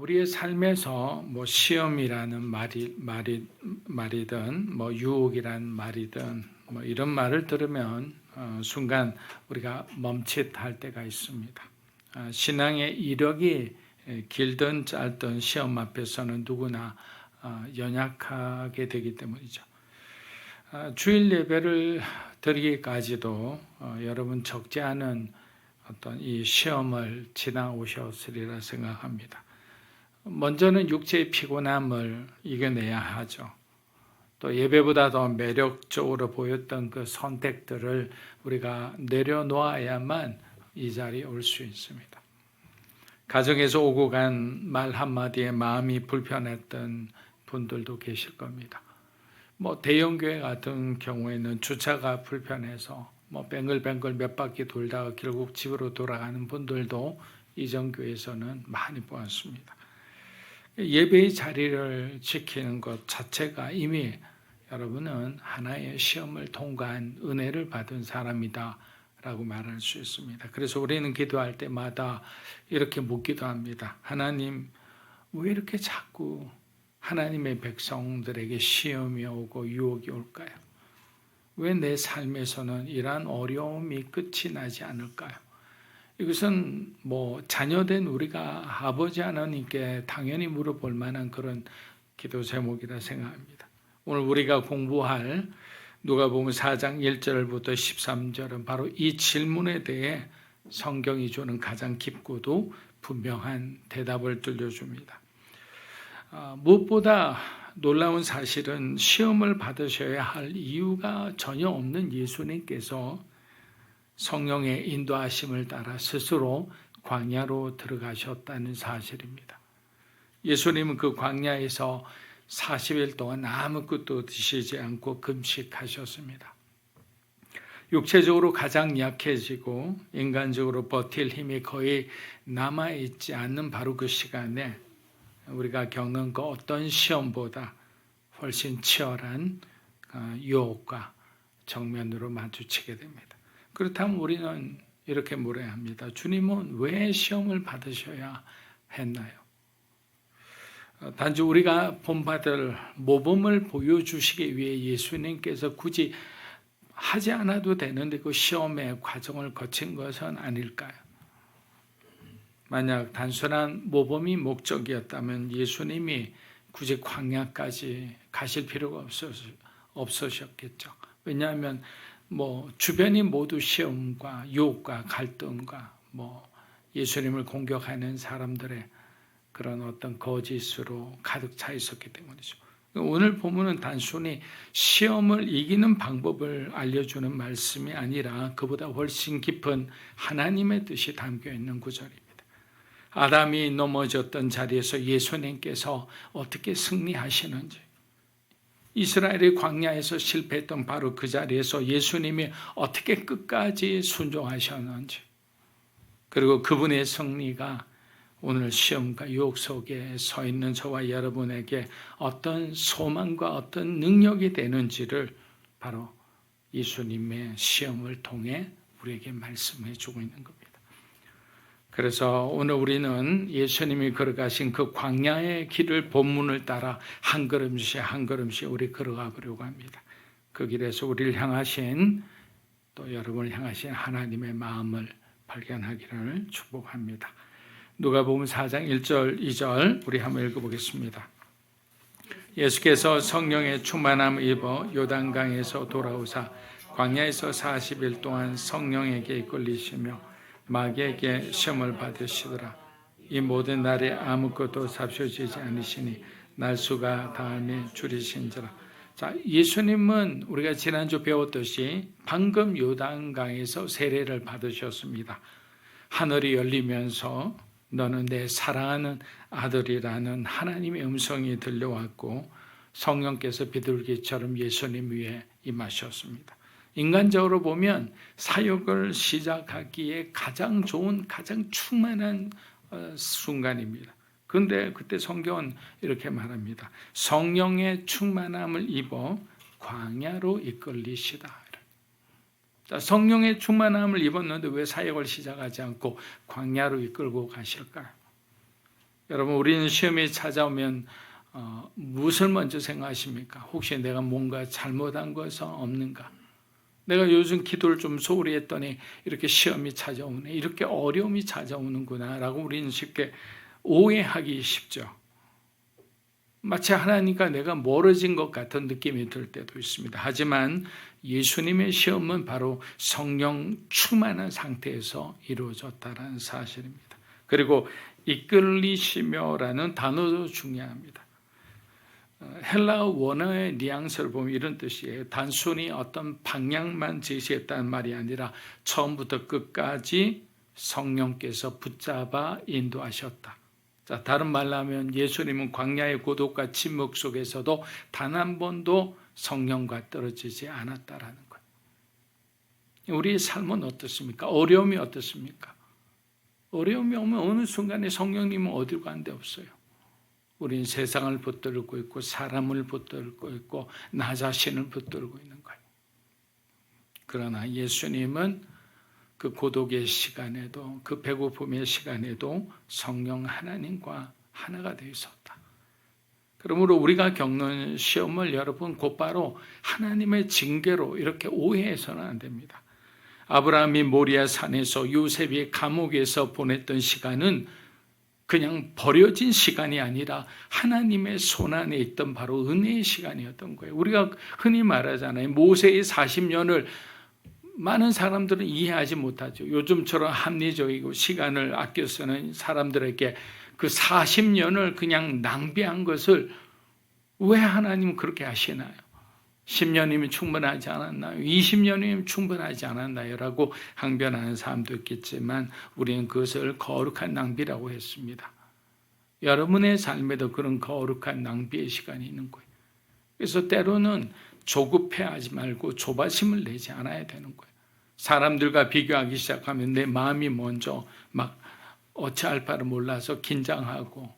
우리의 삶에서 뭐 시험이라는 말이든 뭐 유혹이라는 말이든 뭐 이런 말을 들으면 순간 우리가 멈칫할 때가 있습니다. 신앙의 이력이 길든 짧든 시험 앞에서는 누구나 연약하게 되기 때문이죠. 주일 예배를 드리기까지도 여러분 적지 않은 어떤 이 시험을 지나오셨으리라 생각합니다. 먼저는 육체의 피곤함을 이겨내야 하죠. 또 예배보다 더 매력적으로 보였던 그 선택들을 우리가 내려놓아야만 이 자리에 올 수 있습니다. 가정에서 오고 간 말 한마디에 마음이 불편했던 분들도 계실 겁니다. 뭐 대형교회 같은 경우에는 주차가 불편해서 뭐 뱅글뱅글 몇 바퀴 돌다가 결국 집으로 돌아가는 분들도 이전 교회에서는 많이 보았습니다. 예배의 자리를 지키는 것 자체가 이미 여러분은 하나의 시험을 통과한 은혜를 받은 사람이다 라고 말할 수 있습니다. 그래서 우리는 기도할 때마다 이렇게 묻기도 합니다. 하나님, 왜 이렇게 자꾸 하나님의 백성들에게 시험이 오고 유혹이 올까요? 왜 내 삶에서는 이러한 어려움이 끝이 나지 않을까요? 이것은 뭐 자녀된 우리가 아버지 하나님께 당연히 물어볼 만한 그런 기도 제목이라 생각합니다. 오늘 우리가 공부할 누가복음 4장 1절부터 13절은 바로 이 질문에 대해 성경이 주는 가장 깊고도 분명한 대답을 들려줍니다. 무엇보다 놀라운 사실은 시험을 받으셔야 할 이유가 전혀 없는 예수님께서 성령의 인도하심을 따라 스스로 광야로 들어가셨다는 사실입니다. 예수님은 그 광야에서 40일 동안 아무것도 드시지 않고 금식하셨습니다. 육체적으로 가장 약해지고 인간적으로 버틸 힘이 거의 남아있지 않는 바로 그 시간에 우리가 겪는 그 어떤 시험보다 훨씬 치열한 유혹과 정면으로 마주치게 됩니다. 그렇다면 우리는 이렇게 물어야 합니다. 주님은 왜 시험을 받으셔야 했나요? 단지 우리가 본받을 모범을 보여주시기 위해 예수님께서 굳이 하지 않아도 되는데 그 시험의 과정을 거친 것은 아닐까요? 만약 단순한 모범이 목적이었다면 예수님이 굳이 광야까지 가실 필요가 없으셨겠죠. 왜냐하면 뭐 주변이 모두 시험과 유혹과 갈등과 뭐 예수님을 공격하는 사람들의 그런 어떤 거짓으로 가득 차 있었기 때문이죠. 오늘 본문은 단순히 시험을 이기는 방법을 알려주는 말씀이 아니라 그보다 훨씬 깊은 하나님의 뜻이 담겨 있는 구절입니다. 아담이 넘어졌던 자리에서 예수님께서 어떻게 승리하시는지, 이스라엘이 광야에서 실패했던 바로 그 자리에서 예수님이 어떻게 끝까지 순종하셨는지, 그리고 그분의 승리가 오늘 시험과 유혹 속에 서 있는 저와 여러분에게 어떤 소망과 어떤 능력이 되는지를 바로 예수님의 시험을 통해 우리에게 말씀해 주고 있는 겁니다. 그래서 오늘 우리는 예수님이 걸어가신 그 광야의 길을 본문을 따라 한 걸음씩 한 걸음씩 우리 걸어가 보려고 합니다. 그 길에서 우리를 향하신 또 여러분을 향하신 하나님의 마음을 발견하기를 축복합니다. 누가복음 4장 1절 2절 우리 한번 읽어보겠습니다. 예수께서 성령의 충만함을 입어 요단강에서 돌아오사 광야에서 40일 동안 성령에게 이끌리시며 마귀에게 시험을 받으시더라. 이 모든 날에 아무것도 삽쇼지지 않으시니 날수가 다음에 줄이신지라. 자, 예수님은 우리가 지난주 배웠듯이 방금 요단강에서 세례를 받으셨습니다. 하늘이 열리면서 너는 내 사랑하는 아들이라는 하나님의 음성이 들려왔고 성령께서 비둘기처럼 예수님 위에 임하셨습니다. 인간적으로 보면 사역을 시작하기에 가장 좋은, 가장 충만한 순간입니다. 그런데 그때 성경은 이렇게 말합니다. 성령의 충만함을 입어 광야로 이끌리시다. 성령의 충만함을 입었는데 왜 사역을 시작하지 않고 광야로 이끌고 가실까요? 여러분, 우리는 시험이 찾아오면 무엇을 먼저 생각하십니까? 혹시 내가 뭔가 잘못한 것은 없는가? 내가 요즘 기도를 좀 소홀히 했더니 이렇게 시험이 찾아오네, 이렇게 어려움이 찾아오는구나 라고 우리는 쉽게 오해하기 쉽죠. 마치 하나님과 내가 멀어진 것 같은 느낌이 들 때도 있습니다. 하지만 예수님의 시험은 바로 성령 충만한 상태에서 이루어졌다는 사실입니다. 그리고 이끌리시며라는 단어도 중요합니다. 헬라어 원어의 뉘앙스를 보면 이런 뜻이에요. 단순히 어떤 방향만 제시했다는 말이 아니라 처음부터 끝까지 성령께서 붙잡아 인도하셨다. 자, 다른 말로 하면 예수님은 광야의 고독과 침묵 속에서도 단 한 번도 성령과 떨어지지 않았다라는 거예요. 우리의 삶은 어떻습니까? 어려움이 어떻습니까? 어려움이 오면 어느 순간에 성령님은 어디로 가는 데 없어요. 우리는 세상을 붙들고 있고 사람을 붙들고 있고 나 자신을 붙들고 있는 거예요. 그러나 예수님은 그 고독의 시간에도, 그 배고픔의 시간에도 성령 하나님과 하나가 되어 있었다. 그러므로 우리가 겪는 시험을 여러분 곧바로 하나님의 징계로 이렇게 오해해서는 안 됩니다. 아브라함이 모리아 산에서 요셉이 감옥에서 보냈던 시간은 그냥 버려진 시간이 아니라 하나님의 손안에 있던 바로 은혜의 시간이었던 거예요. 우리가 흔히 말하잖아요. 모세의 40년을 많은 사람들은 이해하지 못하죠. 요즘처럼 합리적이고 시간을 아껴 쓰는 사람들에게 그 40년을 그냥 낭비한 것을 왜 하나님은 그렇게 하시나요? 10년이면 충분하지 않았나요? 20년이면 충분하지 않았나요? 라고 항변하는 사람도 있겠지만 우리는 그것을 거룩한 낭비라고 했습니다. 여러분의 삶에도 그런 거룩한 낭비의 시간이 있는 거예요. 그래서 때로는 조급해하지 말고 조바심을 내지 않아야 되는 거예요. 사람들과 비교하기 시작하면 내 마음이 먼저 막 어찌할 바를 몰라서 긴장하고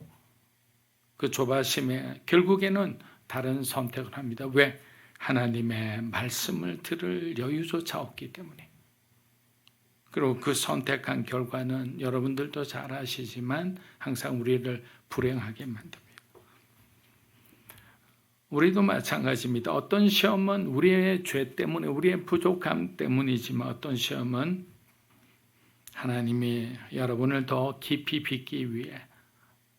그 조바심에 결국에는 다른 선택을 합니다. 왜? 하나님의 말씀을 들을 여유조차 없기 때문에. 그리고 그 선택한 결과는 여러분들도 잘 아시지만 항상 우리를 불행하게 만듭니다. 우리도 마찬가지입니다. 어떤 시험은 우리의 죄 때문에, 우리의 부족함 때문이지만 어떤 시험은 하나님이 여러분을 더 깊이 빚기 위해,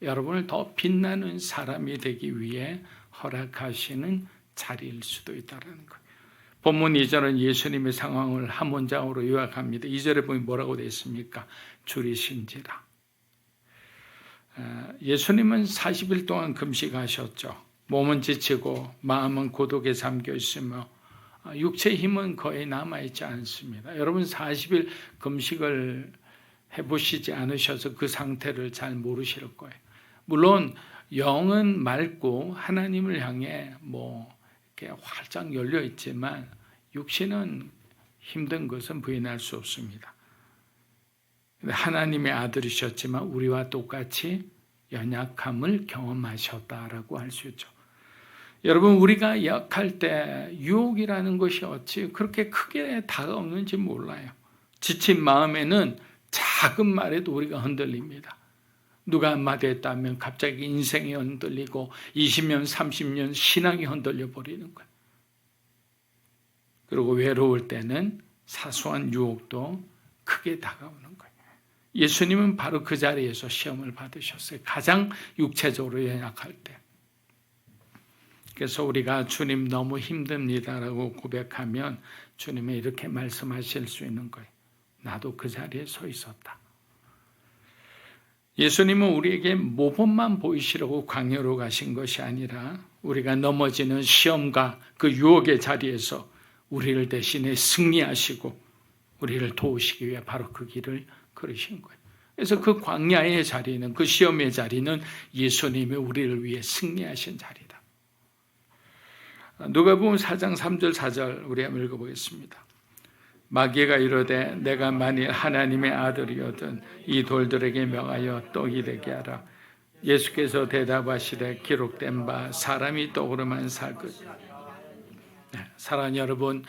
여러분을 더 빛나는 사람이 되기 위해 허락하시는 자리일 수도 있다는 거예요. 본문 2절은 예수님의 상황을 한 문장으로 요약합니다. 2절에 보면 뭐라고 되어 있습니까? 줄이신지라. 예수님은 40일 동안 금식하셨죠. 몸은 지치고 마음은 고독에 잠겨 있으며 육체의 힘은 거의 남아있지 않습니다. 여러분 40일 금식을 해보시지 않으셔서 그 상태를 잘 모르실 거예요. 물론 영은 맑고 하나님을 향해 이렇게 활짝 열려 있지만 육신은 힘든 것은 부인할 수 없습니다. 하나님의 아들이셨지만 우리와 똑같이 연약함을 경험하셨다라고 할 수 있죠. 여러분, 우리가 약할 때 유혹이라는 것이 어찌 그렇게 크게 다가오는지 몰라요. 지친 마음에는 작은 말에도 우리가 흔들립니다. 누가 한마디 했다면 갑자기 인생이 흔들리고 20년, 30년 신앙이 흔들려 버리는 거예요. 그리고 외로울 때는 사소한 유혹도 크게 다가오는 거예요. 예수님은 바로 그 자리에서 시험을 받으셨어요. 가장 육체적으로 연약할 때. 그래서 우리가 주님 너무 힘듭니다라고 고백하면 주님이 이렇게 말씀하실 수 있는 거예요. 나도 그 자리에 서 있었다. 예수님은 우리에게 모범만 보이시려고 광야로 가신 것이 아니라 우리가 넘어지는 시험과 그 유혹의 자리에서 우리를 대신에 승리하시고 우리를 도우시기 위해 바로 그 길을 걸으신 거예요. 그래서 그 광야의 자리는, 그 시험의 자리는 예수님이 우리를 위해 승리하신 자리다. 누가복음 4장 3절 4절 우리 한번 읽어보겠습니다. 마귀가 이르되 내가 만일 하나님의 아들이거든 이 돌들에게 명하여 떡이 되게 하라. 예수께서 대답하시되 기록된 바 사람이 떡으로만 살것. 사랑하는 여러분,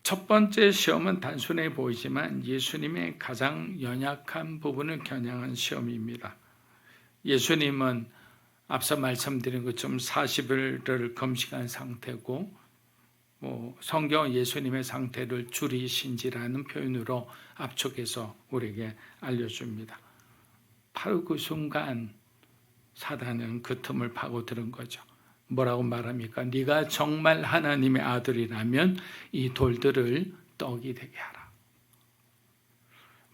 첫 번째 시험은 단순해 보이지만 예수님의 가장 연약한 부분을 겨냥한 시험입니다. 예수님은 앞서 말씀드린 것처럼 40일을 금식한 상태고 성경은 예수님의 상태를 줄이신지라는 표현으로 압축해서 우리에게 알려줍니다. 바로 그 순간 사단은 그 틈을 파고드는 거죠. 뭐라고 말합니까? 네가 정말 하나님의 아들이라면 이 돌들을 떡이 되게 하라.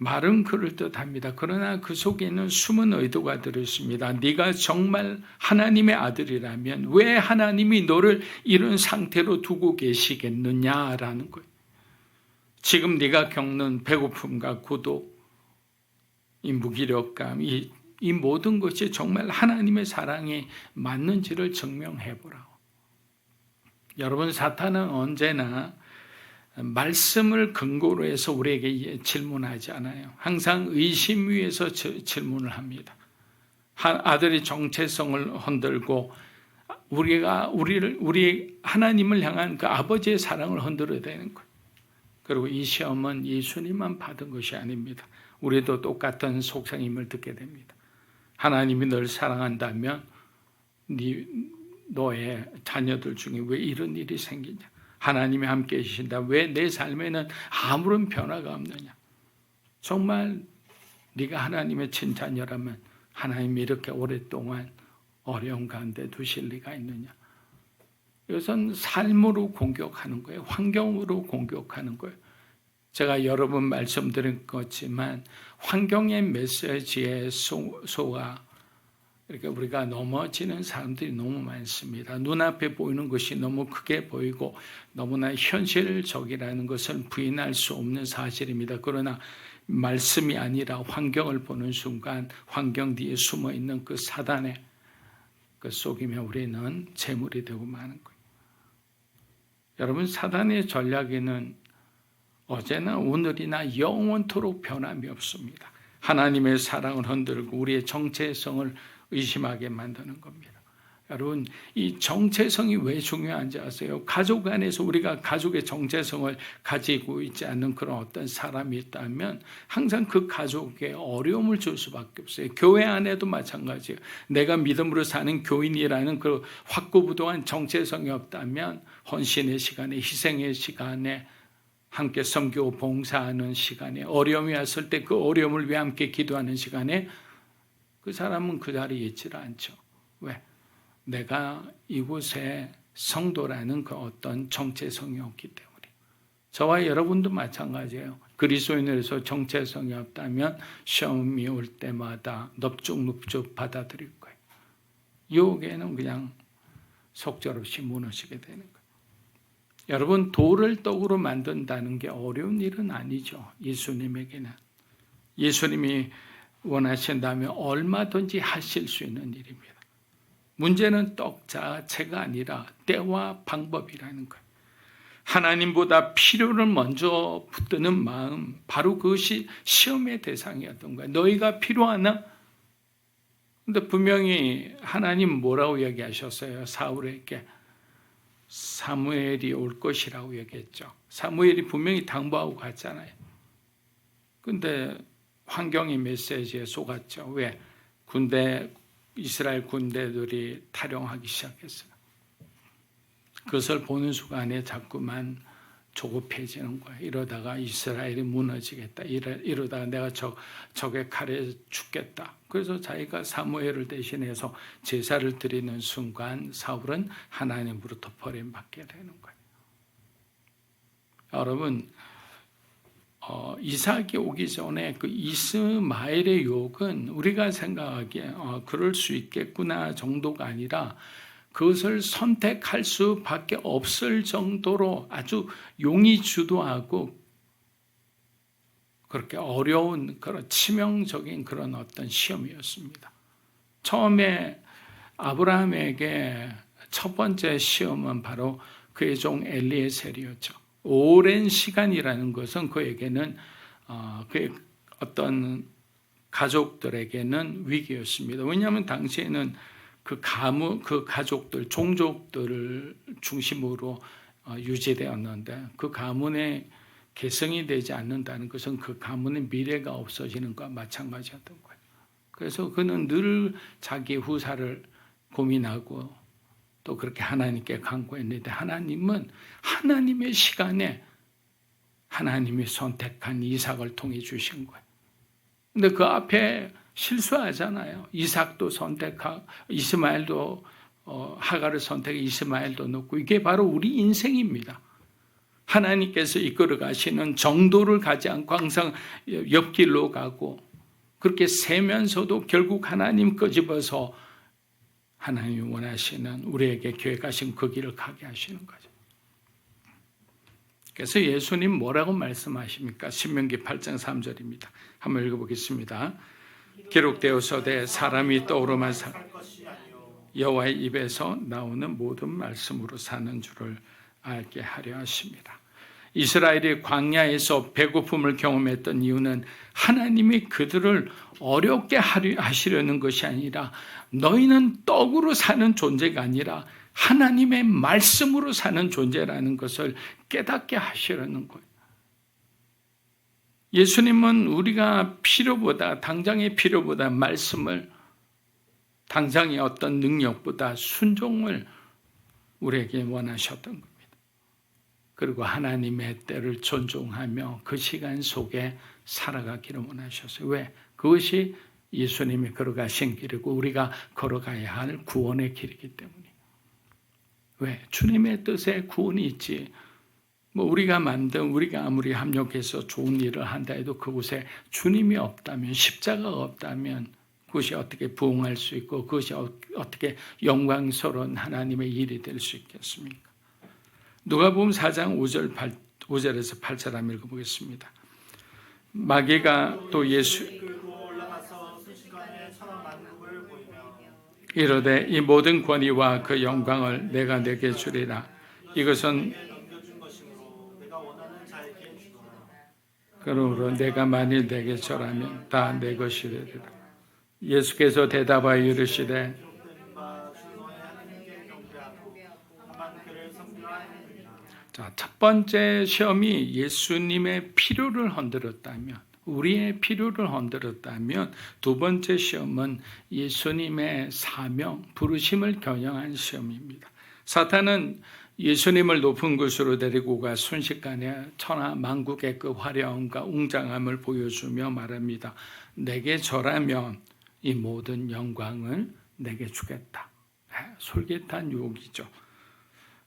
말은 그럴듯합니다. 그러나 그 속에는 숨은 의도가 들어있습니다. 네가 정말 하나님의 아들이라면 왜 하나님이 너를 이런 상태로 두고 계시겠느냐라는 거예요. 지금 네가 겪는 배고픔과 고독, 이 무기력감, 이 모든 것이 정말 하나님의 사랑이 맞는지를 증명해보라고. 여러분, 사탄은 언제나 말씀을 근거로 해서 우리에게 질문하지 않아요. 항상 의심 위에서 질문을 합니다. 아들의 정체성을 흔들고 우리 하나님을 향한 그 아버지의 사랑을 흔들어야 되는 거예요. 그리고 이 시험은 예수님만 받은 것이 아닙니다. 우리도 똑같은 속상임을 듣게 됩니다. 하나님이 널 사랑한다면 너의 자녀들 중에 왜 이런 일이 생기냐? 하나님이 함께 계신다. 왜 내 삶에는 아무런 변화가 없느냐? 정말 네가 하나님의 친자녀라면 하나님이 이렇게 오랫동안 어려운 가운데 두실 리가 있느냐? 이것은 삶으로 공격하는 거예요. 환경으로 공격하는 거예요. 제가 여러 번 말씀드린 것지만 환경의 메시지에 속아 이렇게 우리가 넘어지는 사람들이 너무 많습니다. 눈앞에 보이는 것이 너무 크게 보이고 너무나 현실적이라는 것을 부인할 수 없는 사실입니다. 그러나 말씀이 아니라 환경을 보는 순간 환경 뒤에 숨어있는 그 사단의 그 속임에 우리는 재물이 되고 마는 거예요. 여러분, 사단의 전략에는 어제나 오늘이나 영원토록 변함이 없습니다. 하나님의 사랑을 흔들고 우리의 정체성을 의심하게 만드는 겁니다. 여러분, 이 정체성이 왜 중요한지 아세요? 가족 안에서 우리가 가족의 정체성을 가지고 있지 않는 그런 어떤 사람이 있다면 항상 그 가족에 어려움을 줄 수밖에 없어요. 교회 안에도 마찬가지예요. 내가 믿음으로 사는 교인이라는 그 확고부동한 정체성이 없다면 헌신의 시간에, 희생의 시간에, 함께 섬기고 봉사하는 시간에, 어려움이 왔을 때 그 어려움을 위해 함께 기도하는 시간에 그 사람은 그 자리에 있지를 않죠. 왜? 내가 이곳에 성도라는 그 어떤 정체성이 없기 때문에. 저와 여러분도 마찬가지예요. 그리스도인으로서 정체성이 없다면 시험이 올 때마다 넙죽넙죽 받아들일 거예요. 유혹에는 그냥 속절없이 무너지게 되는 거예요. 여러분, 돌을 떡으로 만든다는 게 어려운 일은 아니죠. 예수님에게는. 예수님이 원하신다면 얼마든지 하실 수 있는 일입니다. 문제는 떡 자체가 아니라 때와 방법이라는 거예요. 하나님보다 필요를 먼저 붙드는 마음, 바로 그것이 시험의 대상이었던 거예요. 너희가 필요하나? 근데 분명히 하나님 뭐라고 얘기하셨어요? 사울에게. 사무엘이 올 것이라고 얘기했죠. 사무엘이 분명히 당부하고 갔잖아요. 근데 환경의 메시지에 속았죠. 왜? 이스라엘 군대들이 타령하기 시작했어요. 그것을 보는 순간에 자꾸만 조급해지는 거예요. 이러다가 이스라엘이 무너지겠다. 이러다가 내가 적의 칼에 죽겠다. 그래서 자기가 사무엘을 대신해서 제사를 드리는 순간 사울은 하나님으로부터 버림받게 되는 거예요. 여러분, 이삭이 오기 전에 그 이스마엘의 유혹은 우리가 생각하기에 그럴 수 있겠구나 정도가 아니라 그것을 선택할 수밖에 없을 정도로 아주 용이 주도하고 그렇게 어려운 그런 치명적인 그런 어떤 시험이었습니다. 처음에 아브라함에게 첫 번째 시험은 바로 그의 종 엘리에셀이었죠. 오랜 시간이라는 것은 그에게는 그의 어떤 가족들에게는 위기였습니다. 왜냐하면 당시에는 그 가족들, 종족들을 중심으로 유지되었는데 그 가문의 개성이 되지 않는다는 것은 그 가문의 미래가 없어지는 것과 마찬가지였던 거예요. 그래서 그는 늘 자기 후사를 고민하고 또 그렇게 하나님께 간구했는데 하나님은 하나님의 시간에 하나님이 선택한 이삭을 통해 주신 거예요. 근데 그 앞에 실수하잖아요. 이삭도 선택하고 이스마엘도 하갈을 선택해 이스마엘도 넣고 이게 바로 우리 인생입니다. 하나님께서 이끌어 가시는 정도를 가지 않고 항상 옆길로 가고 그렇게 세면서도 결국 하나님 끄집어서 하나님이 원하시는 우리에게 계획하신 그 길을 가게 하시는 거죠. 그래서 예수님 뭐라고 말씀하십니까? 신명기 8장 3절입니다. 한번 읽어보겠습니다. 기록되어서되 사람이 떠오르만 여호와의 입에서 나오는 모든 말씀으로 사는 줄을 알게 하려 하십니다. 이스라엘이 광야에서 배고픔을 경험했던 이유는 하나님이 그들을 어렵게 하시려는 것이 아니라 너희는 떡으로 사는 존재가 아니라 하나님의 말씀으로 사는 존재라는 것을 깨닫게 하시려는 거예요. 예수님은 우리가 필요보다 당장의 필요보다 말씀을 당장의 어떤 능력보다 순종을 우리에게 원하셨던 겁니다. 그리고 하나님의 때를 존중하며 그 시간 속에 살아가기를 원하셨어요. 왜? 그것이 예수님이 걸어가신 길이고 우리가 걸어가야 할 구원의 길이기 때문이에요. 왜? 주님의 뜻에 구원이 있지. 우리가 아무리 합력해서 좋은 일을 한다 해도 그곳에 주님이 없다면, 십자가가 없다면 그것이 어떻게 부흥할 수 있고 그것이 어떻게 영광스러운 하나님의 일이 될 수 있겠습니까? 누가복음 4장 5절에서 8절 한번 읽어보겠습니다. 마귀가 또 예수 이르되 이 모든 권위와 그 영광을 내가 내게 주리라. 이것은 그러므로 내가 만일 내게 절하면 다 내 것이 되리라. 예수께서 대답하여 이르시되 자, 첫 번째 시험이 예수님의 필요를 흔들었다면 우리의 필요를 흔들었다면 두 번째 시험은 예수님의 사명, 부르심을 겨냥한 시험입니다. 사탄은 예수님을 높은 곳으로 데리고 가 순식간에 천하 만국의 그 화려함과 웅장함을 보여주며 말합니다. 내게 절하면 이 모든 영광을 내게 주겠다. 솔깃한 유혹이죠.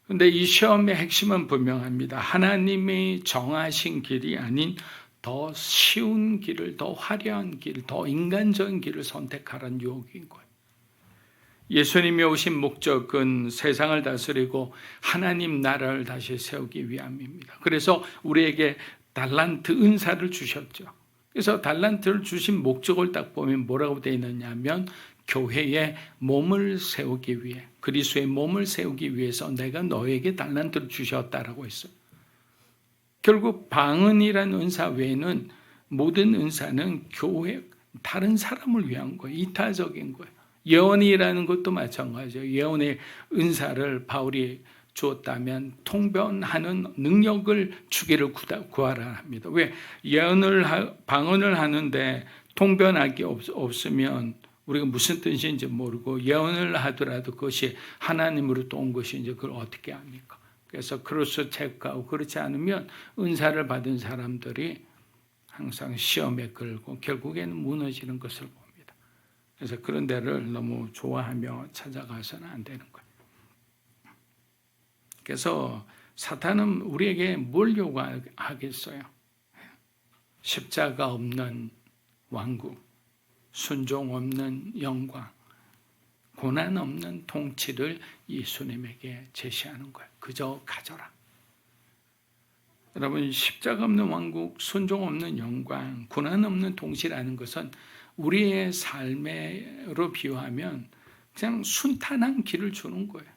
그런데 이 시험의 핵심은 분명합니다. 하나님이 정하신 길이 아닌 더 쉬운 길을, 더 화려한 길, 더 인간적인 길을 선택하라는 유혹인 거예요. 예수님이 오신 목적은 세상을 다스리고 하나님 나라를 다시 세우기 위함입니다. 그래서 우리에게 달란트 은사를 주셨죠. 그래서 달란트를 주신 목적을 딱 보면 뭐라고 되어 있느냐면 교회의 몸을 세우기 위해, 그리스도의 몸을 세우기 위해서 내가 너에게 달란트를 주셨다라고 했어요. 결국 방언이라는 은사 외에는 모든 은사는 교회, 다른 사람을 위한 거예요. 이타적인 거예요. 예언이라는 것도 마찬가지예요. 예언의 은사를 바울이 주었다면 통변하는 능력을 주기를 구하라 합니다. 왜? 방언을 하는데 통변하기 없으면 우리가 무슨 뜻인지 모르고 예언을 하더라도 그것이 하나님으로부터 온 것인지 그걸 어떻게 합니까? 그래서 크로스 체크하고 그렇지 않으면 은사를 받은 사람들이 항상 시험에 걸고 결국에는 무너지는 것을 봅니다. 그래서 그런 데를 너무 좋아하며 찾아가서는 안 되는 거예요. 그래서 사탄은 우리에게 뭘 요구하겠어요? 십자가 없는 왕국, 순종 없는 영광, 고난 없는 통치를 예수님에게 제시하는 거예요. 그저 가져라. 여러분, 십자가 없는 왕국, 순종 없는 영광, 고난 없는 통치라는 것은 우리의 삶으로 비유하면 그냥 순탄한 길을 주는 거예요.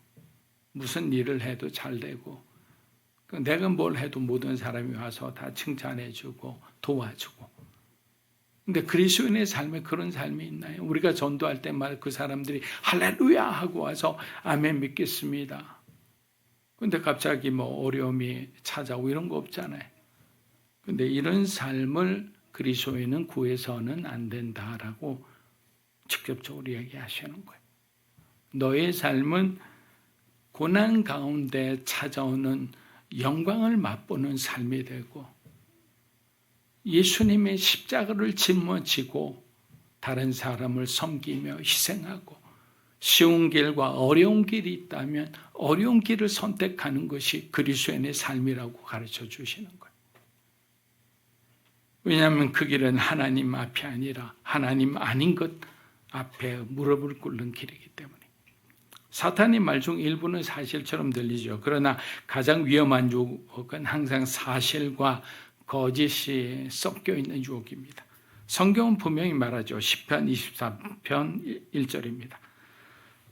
무슨 일을 해도 잘 되고 내가 뭘 해도 모든 사람이 와서 다 칭찬해주고 도와주고. 근데 그리스도인의 삶에 그런 삶이 있나요? 우리가 전도할 때마다 그 사람들이 할렐루야 하고 와서 아멘 믿겠습니다. 근데 갑자기 어려움이 찾아오고 이런 거 없잖아요. 근데 이런 삶을 그리스도인은 구해서는 안 된다라고 직접적으로 얘기하시는 거예요. 너의 삶은 고난 가운데 찾아오는 영광을 맛보는 삶이 되고 예수님의 십자가를 짊어지고 다른 사람을 섬기며 희생하고 쉬운 길과 어려운 길이 있다면 어려운 길을 선택하는 것이 그리스도인의 삶이라고 가르쳐 주시는 거예요. 왜냐하면 그 길은 하나님 앞이 아니라 하나님 아닌 것 앞에 무릎을 꿇는 길이기 때문에. 사탄의 말 중 일부는 사실처럼 들리죠. 그러나 가장 위험한 유혹은 항상 사실과 거짓이 섞여 있는 유혹입니다. 성경은 분명히 말하죠. 시편 24편 1절입니다.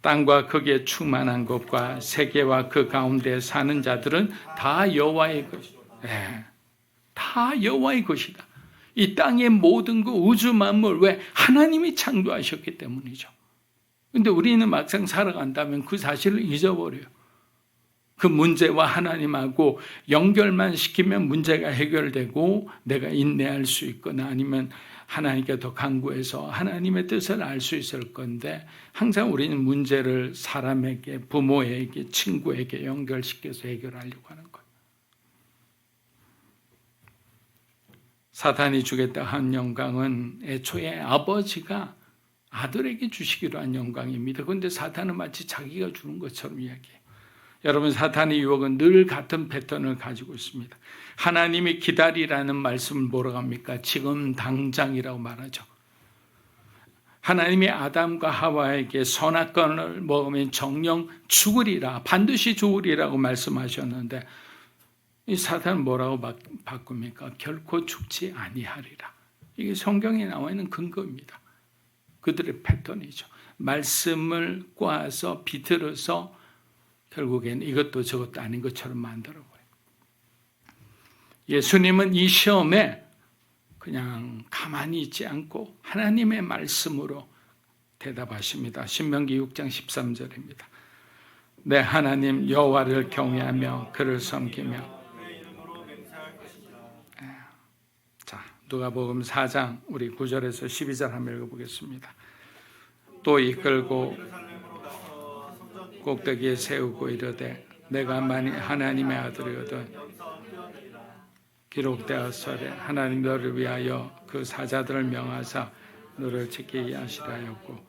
땅과 거기에 충만한 것과 세계와 그 가운데 사는 자들은 다 여호와의 것이다. 다 여호와의 것이다. 이 땅의 모든 그 우주 만물, 왜? 하나님이 창조하셨기 때문이죠. 근데 우리는 막상 살아간다면 그 사실을 잊어버려요. 그 문제와 하나님하고 연결만 시키면 문제가 해결되고 내가 인내할 수 있거나 아니면 하나님께 더 간구해서 하나님의 뜻을 알 수 있을 건데 항상 우리는 문제를 사람에게, 부모에게, 친구에게 연결시켜서 해결하려고 하는 거예요. 사탄이 주겠다 한 영광은 애초에 아버지가 아들에게 주시기로 한 영광입니다. 그런데 사탄은 마치 자기가 주는 것처럼 이야기해요. 여러분, 사탄의 유혹은 늘 같은 패턴을 가지고 있습니다. 하나님이 기다리라는 말씀을 뭐라고 합니까? 지금 당장이라고 말하죠. 하나님이 아담과 하와에게 선악과를 먹으면 정령 죽으리라, 반드시 죽으리라고 말씀하셨는데 이 사탄은 뭐라고 바꿉니까? 결코 죽지 아니하리라. 이게 성경에 나와 있는 근거입니다. 그들의 패턴이죠. 말씀을 꽈서 비틀어서 결국엔 이것도 저것도 아닌 것처럼 만들어버려요. 예수님은 이 시험에 그냥 가만히 있지 않고 하나님의 말씀으로 대답하십니다. 신명기 6장 13절입니다. 내 하나님 여호와를 경외하며 그를 섬기며. 자, 누가복음 4장 우리 9절에서 12절 한번 읽어보겠습니다. 또 이끌고 꼭대기에 세우고 이르되 내가 만일 하나님의 아들이거든 기록되었으되 하나님 너를 위하여 그 사자들을 명하사 너를 지키게 하시라 하였고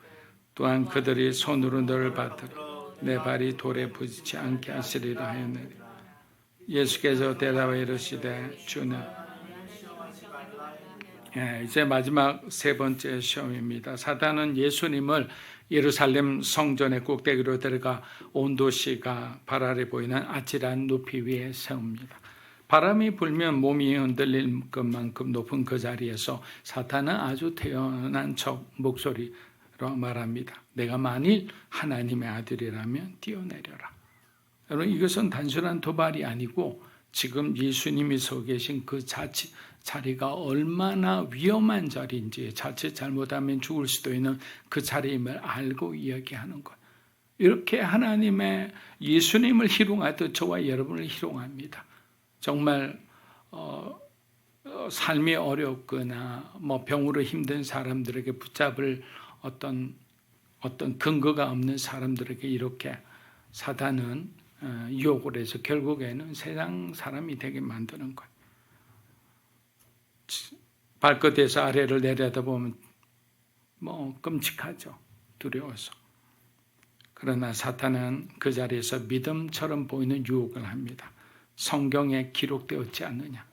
또한 그들이 손으로 너를 받들어 내 발이 돌에 부딪히지 않게 하시리라 하였느니 예수께서 대답하여 이르시되 주는 이제 마지막 세 번째 시험입니다. 사탄은 예수님을 예루살렘 성전의 꼭대기로 데려가 온 도시가 발 아래 보이는 아찔한 높이 위에 세웁니다. 바람이 불면 몸이 흔들릴 것만큼 높은 그 자리에서 사탄은 아주 태연한 척 목소리로 말합니다. 내가 만일 하나님의 아들이라면 뛰어내려라. 여러분, 이것은 단순한 도발이 아니고 지금 예수님이 서 계신 그 자리가 얼마나 위험한 자리인지, 자칫 잘못하면 죽을 수도 있는 그 자리임을 알고 이야기하는 것. 이렇게 하나님의 예수님을 희롱하듯 저와 여러분을 희롱합니다. 정말 삶이 어렵거나 병으로 힘든 사람들에게 붙잡을 어떤 근거가 없는 사람들에게 이렇게 사단은 유혹을 해서 결국에는 세상 사람이 되게 만드는 거예요. 발끝에서 아래를 내려다보면 끔찍하죠. 두려워서. 그러나 사탄은 그 자리에서 믿음처럼 보이는 유혹을 합니다. 성경에 기록되었지 않느냐.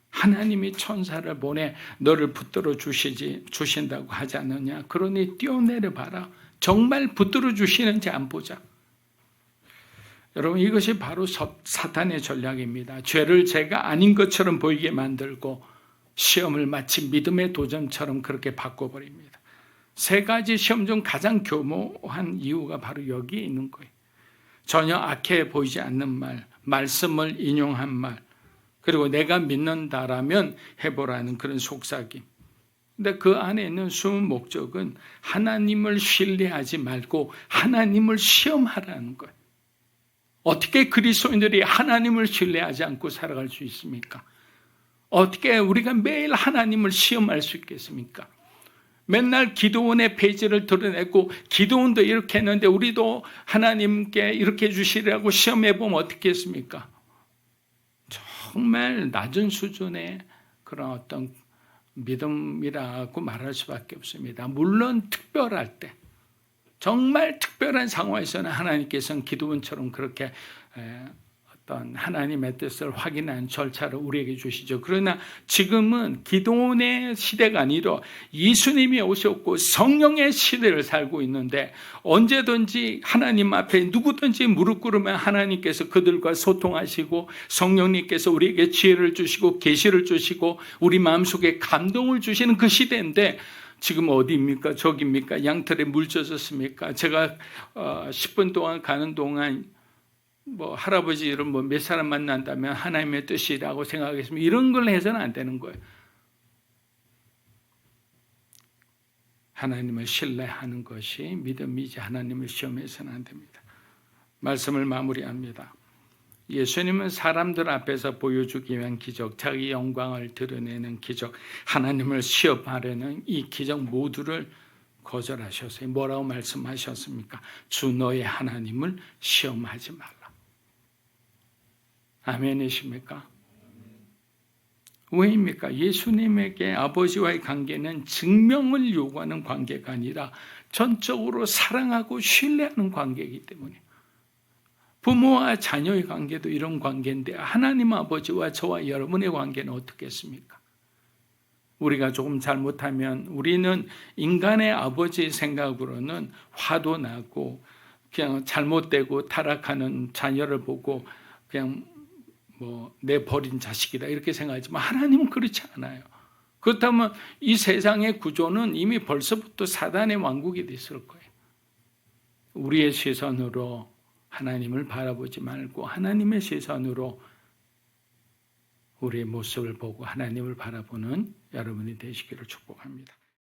하나님이 천사를 보내 너를 붙들어 주신다고 하지 않느냐. 그러니 뛰어내려 봐라. 정말 붙들어 주시는지 안 보자. 여러분, 이것이 바로 사탄의 전략입니다. 죄를 죄가 아닌 것처럼 보이게 만들고 시험을 마치 믿음의 도전처럼 그렇게 바꿔버립니다. 세 가지 시험 중 가장 교모한 이유가 바로 여기에 있는 거예요. 전혀 악해 보이지 않는 말, 말씀을 인용한 말, 그리고 내가 믿는다라면 해보라는 그런 속삭임. 근데 그 안에 있는 숨은 목적은 하나님을 신뢰하지 말고 하나님을 시험하라는 거예요. 어떻게 그리스도인들이 하나님을 신뢰하지 않고 살아갈 수 있습니까? 어떻게 우리가 매일 하나님을 시험할 수 있겠습니까? 맨날 기도원의 페이지를 드러내고 기도원도 이렇게 했는데 우리도 하나님께 이렇게 해주시라고 시험해보면 어떻게 했습니까? 정말 낮은 수준의 그런 어떤 믿음이라고 말할 수밖에 없습니다. 물론 특별할 때, 정말 특별한 상황에서는 하나님께서는 기도원처럼 그렇게 어떤 하나님의 뜻을 확인한 절차를 우리에게 주시죠. 그러나 지금은 기도원의 시대가 아니라 예수님이 오셨고 성령의 시대를 살고 있는데 언제든지 하나님 앞에 누구든지 무릎 꿇으면 하나님께서 그들과 소통하시고 성령님께서 우리에게 지혜를 주시고 계시를 주시고 우리 마음속에 감동을 주시는 그 시대인데 지금 어디입니까? 저기입니까? 양털에 물 젖었습니까? 제가 10분 동안 가는 동안 할아버지를 몇 사람 만난다면 하나님의 뜻이라고 생각하겠습니다. 이런 걸 해서는 안 되는 거예요. 하나님을 신뢰하는 것이 믿음이지 하나님을 시험해서는 안 됩니다. 말씀을 마무리합니다. 예수님은 사람들 앞에서 보여주기 위한 기적, 자기 영광을 드러내는 기적, 하나님을 시험하려는 이 기적 모두를 거절하셨어요. 뭐라고 말씀하셨습니까? 주 너의 하나님을 시험하지 말라. 아멘이십니까? 왜입니까? 예수님에게 아버지와의 관계는 증명을 요구하는 관계가 아니라 전적으로 사랑하고 신뢰하는 관계이기 때문에 부모와 자녀의 관계도 이런 관계인데 하나님 아버지와 저와 여러분의 관계는 어떻겠습니까? 우리가 조금 잘못하면 우리는 인간의 아버지의 생각으로는 화도 나고 그냥 잘못되고 타락하는 자녀를 보고 그냥 내 버린 자식이다 이렇게 생각하지만 하나님은 그렇지 않아요. 그렇다면 이 세상의 구조는 이미 벌써부터 사단의 왕국이 됐을 거예요. 우리의 시선으로 하나님을 바라보지 말고 하나님의 시선으로 우리의 모습을 보고 하나님을 바라보는 여러분이 되시기를 축복합니다.